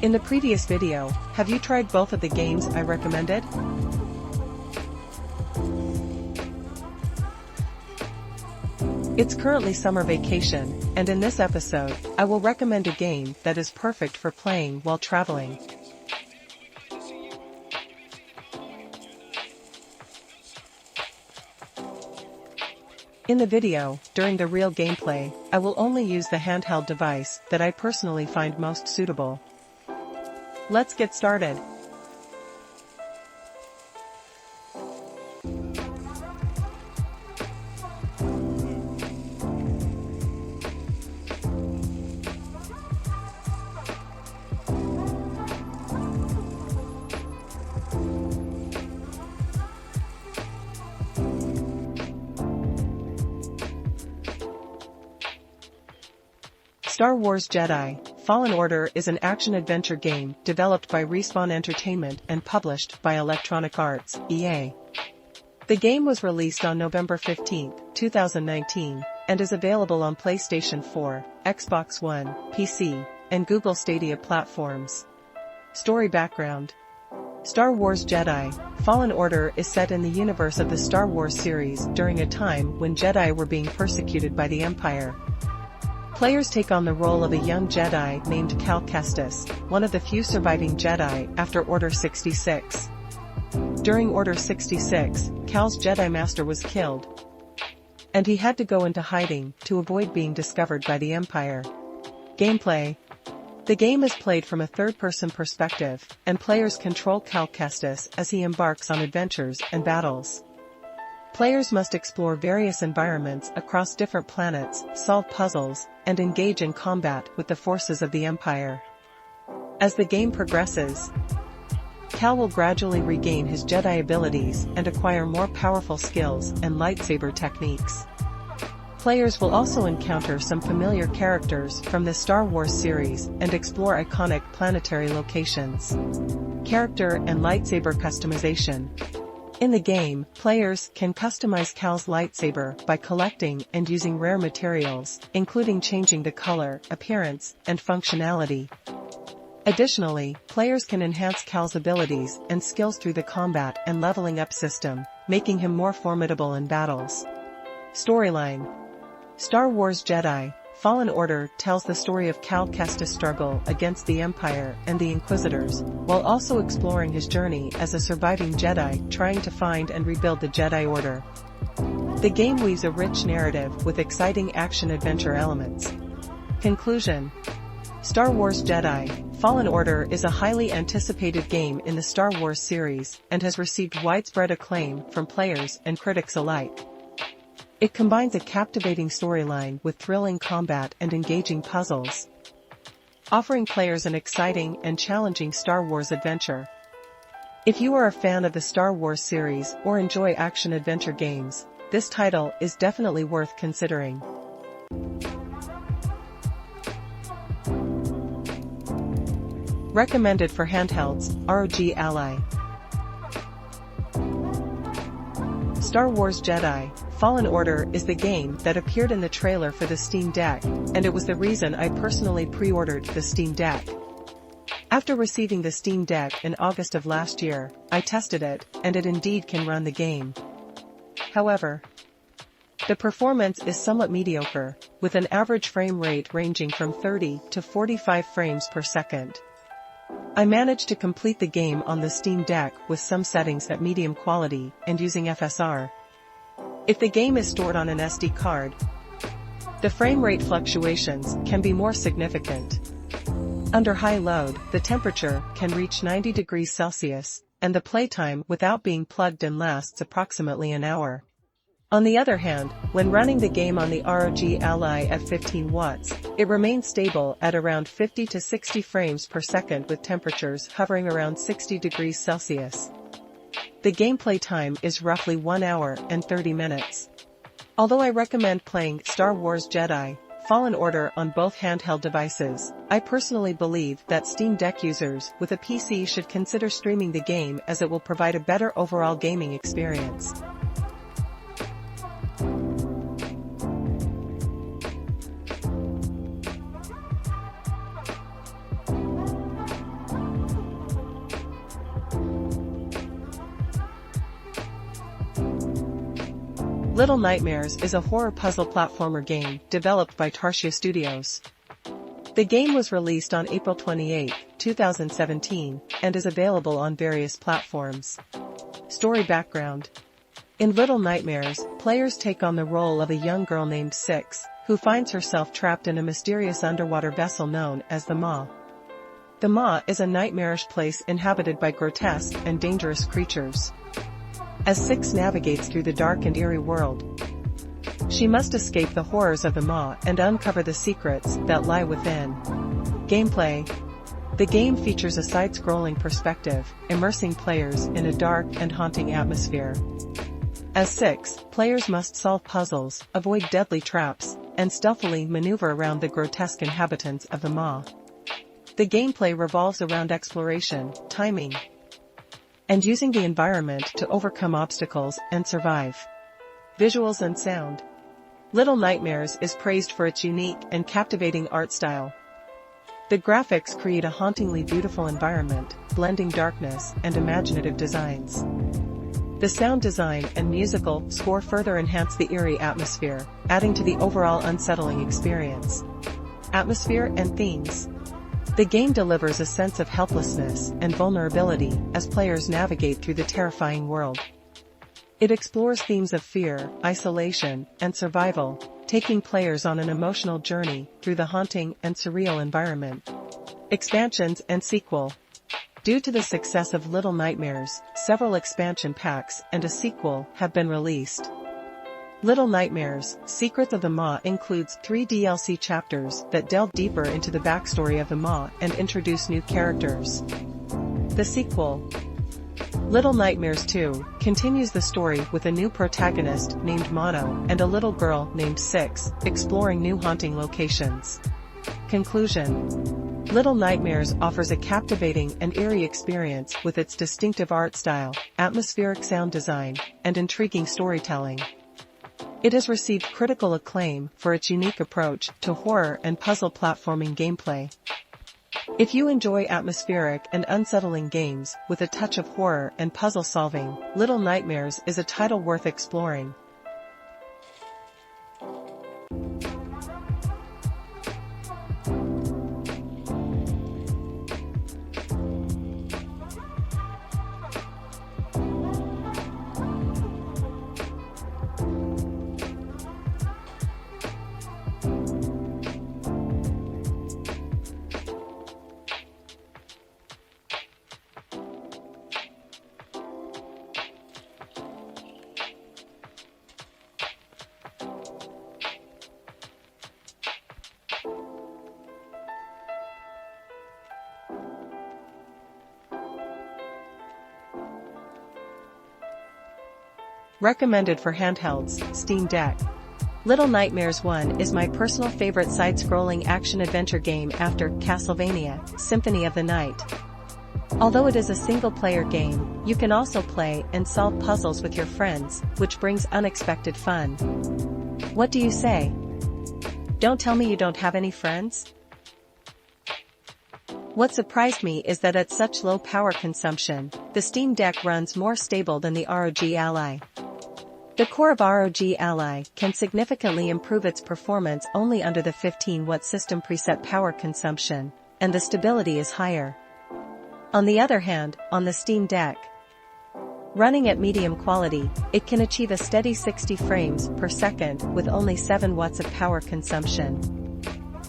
In the previous video, have you tried both of the games I recommended? It's currently summer vacation, and in this episode, I will recommend a game that is perfect for playing while traveling. In the video, during the real gameplay, I will only use the handheld device that I personally find most suitable. Let's get started. Star Wars Jedi: Fallen Order is an action-adventure game developed by Respawn Entertainment and published by Electronic Arts, EA. The game was released on November 15, 2019, and is available on PlayStation 4, Xbox One, PC, and Google Stadia platforms. Story background: Star Wars Jedi: Fallen Order is set in the universe of the Star Wars series during a time when Jedi were being persecuted by the Empire. Players take on the role of a young Jedi named Cal Kestis, one of the few surviving Jedi after Order 66. During Order 66, Cal's Jedi Master was killed, and he had to go into hiding to avoid being discovered by the Empire. Gameplay: the game is played from a third-person perspective, and players control Cal Kestis as he embarks on adventures and battles. Players must explore various environments across different planets, solve puzzles, and engage in combat with the forces of the Empire. As the game progresses, Cal will gradually regain his Jedi abilities and acquire more powerful skills and lightsaber techniques. Players will also encounter some familiar characters from the Star Wars series and explore iconic planetary locations. Character and lightsaber customization: in the game, players can customize Cal's lightsaber by collecting and using rare materials, including changing the color, appearance, and functionality. Additionally, players can enhance Cal's abilities and skills through the combat and leveling up system, making him more formidable in battles. Storyline: Star Wars Jedi: Fallen Order tells the story of Cal Kestis' struggle against the Empire and the Inquisitors, while also exploring his journey as a surviving Jedi trying to find and rebuild the Jedi Order. The game weaves a rich narrative with exciting action-adventure elements. Conclusion: Star Wars Jedi: Fallen Order is a highly anticipated game in the Star Wars series and has received widespread acclaim from players and critics alike. It combines a captivating storyline with thrilling combat and engaging puzzles, offering players an exciting and challenging Star Wars adventure. If you are a fan of the Star Wars series or enjoy action-adventure games, this title is definitely worth considering. Recommended for handhelds: ROG Ally. Star Wars Jedi: Fallen Order is the game that appeared in the trailer for the Steam Deck, and it was the reason I personally pre-ordered the Steam Deck. After receiving the Steam Deck in August of last year, I tested it, and it indeed can run the game. However, the performance is somewhat mediocre, with an average frame rate ranging from 30 to 45 frames per second. I managed to complete the game on the Steam Deck with some settings at medium quality and using FSR. If the game is stored on an SD card, the frame rate fluctuations can be more significant. Under high load, the temperature can reach 90 degrees Celsius, and the playtime without being plugged in lasts approximately an hour. On the other hand, when running the game on the ROG Ally at 15 watts, it remains stable at around 50 to 60 frames per second with temperatures hovering around 60 degrees Celsius. The gameplay time is roughly 1 hour and 30 minutes. Although I recommend playing Star Wars Jedi: Fallen Order on both handheld devices, I personally believe that Steam Deck users with a PC should consider streaming the game as it will provide a better overall gaming experience. Little Nightmares is a horror puzzle platformer game developed by Tarsia Studios. The game was released on April 28, 2017, and is available on various platforms. Story background. In Little Nightmares, players take on the role of a young girl named Six, who finds herself trapped in a mysterious underwater vessel known as the Maw. The Maw is a nightmarish place inhabited by grotesque and dangerous creatures. As Six navigates through the dark and eerie world, she must escape the horrors of the Maw and uncover the secrets that lie within. Gameplay. The game features a side-scrolling perspective, immersing players in a dark and haunting atmosphere. As Six, players must solve puzzles, avoid deadly traps, and stealthily maneuver around the grotesque inhabitants of the Maw. The gameplay revolves around exploration, timing, and using the environment to overcome obstacles and survive. Visuals and sound. Little Nightmares is praised for its unique and captivating art style. The graphics create a hauntingly beautiful environment, blending darkness and imaginative designs. The sound design and musical score further enhance the eerie atmosphere, adding to the overall unsettling experience. Atmosphere and themes. The game delivers a sense of helplessness and vulnerability as players navigate through the terrifying world. It explores themes of fear, isolation, and survival, taking players on an emotional journey through the haunting and surreal environment. Expansions and sequel. Due to the success of Little Nightmares, several expansion packs and a sequel have been released. Little Nightmares: Secrets of the Maw includes 3 DLC chapters that delve deeper into the backstory of the Maw and introduce new characters. The sequel, Little Nightmares 2, continues the story with a new protagonist named Mono and a little girl named Six, exploring new haunting locations. Conclusion. Little Nightmares offers a captivating and eerie experience with its distinctive art style, atmospheric sound design, and intriguing storytelling. It has received critical acclaim for its unique approach to horror and puzzle platforming gameplay. If you enjoy atmospheric and unsettling games with a touch of horror and puzzle solving, Little Nightmares is a title worth exploring. Recommended for handhelds, Steam Deck. Little Nightmares 1 is my personal favorite side-scrolling action-adventure game after Castlevania, Symphony of the Night. Although it is a single-player game, you can also play and solve puzzles with your friends, which brings unexpected fun. What do you say? Don't tell me you don't have any friends? What surprised me is that at such low power consumption, the Steam Deck runs more stable than the ROG Ally. The core of ROG Ally can significantly improve its performance only under the 15-watt system preset power consumption, and the stability is higher. On the other hand, on the Steam Deck, running at medium quality, it can achieve a steady 60 frames per second with only 7 watts of power consumption.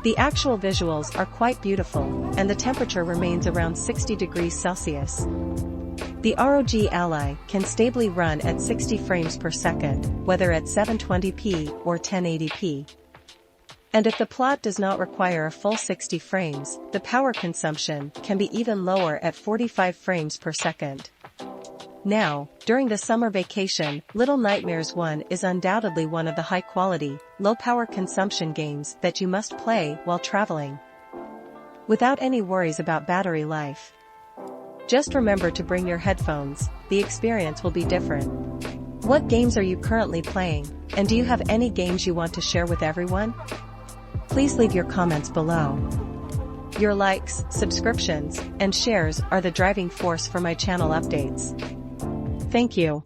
The actual visuals are quite beautiful, and the temperature remains around 60 degrees Celsius. The ROG Ally can stably run at 60 frames per second, whether at 720p or 1080p. And if the plot does not require a full 60 frames, the power consumption can be even lower at 45 frames per second. Now, during the summer vacation, Little Nightmares 1 is undoubtedly one of the high-quality, low-power consumption games that you must play while traveling, without any worries about battery life. Just remember to bring your headphones, the experience will be different. What games are you currently playing, and do you have any games you want to share with everyone? Please leave your comments below. Your likes, subscriptions, and shares are the driving force for my channel updates. Thank you.